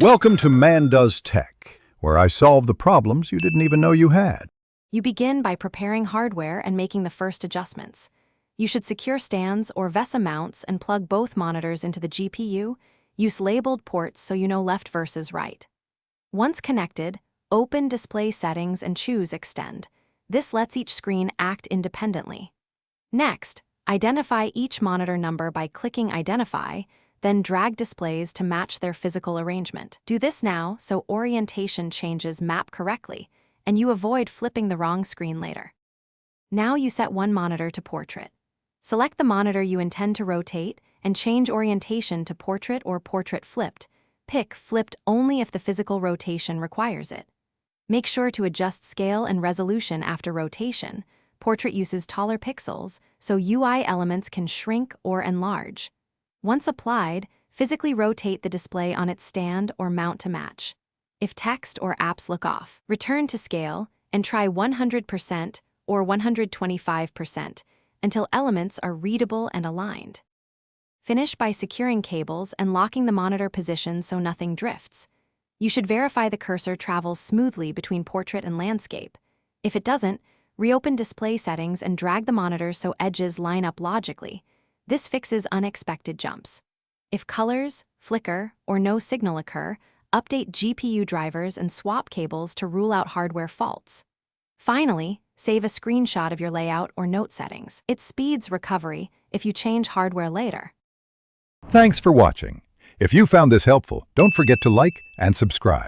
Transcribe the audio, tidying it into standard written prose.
Welcome to Man Does Tech, where I solve the problems you didn't even know you had. You begin by preparing hardware and making the first adjustments. You should secure stands or VESA mounts and plug both monitors into the GPU. Use labeled ports so you know left versus right. Once connected, open Display Settings and choose Extend. This lets each screen act independently. Next, identify each monitor number by clicking Identify, then drag displays to match their physical arrangement. Do this now so orientation changes map correctly, and you avoid flipping the wrong screen later. Now you set one monitor to portrait. Select the monitor you intend to rotate and change orientation to portrait or portrait flipped. Pick flipped only if the physical rotation requires it. Make sure to adjust scale and resolution after rotation. Portrait uses taller pixels, so UI elements can shrink or enlarge. Once applied, physically rotate the display on its stand or mount to match. If text or apps look off, return to scale and try 100% or 125% until elements are readable and aligned. Finish by securing cables and locking the monitor position so nothing drifts. You should verify the cursor travels smoothly between portrait and landscape. If it doesn't, reopen Display Settings and drag the monitor so edges line up logically. This fixes unexpected jumps. If colors, flicker, or no signal occur, update GPU drivers and swap cables to rule out hardware faults. Finally, save a screenshot of your layout or note settings. It speeds recovery if you change hardware later. Thanks for watching. If you found this helpful, don't forget to like and subscribe.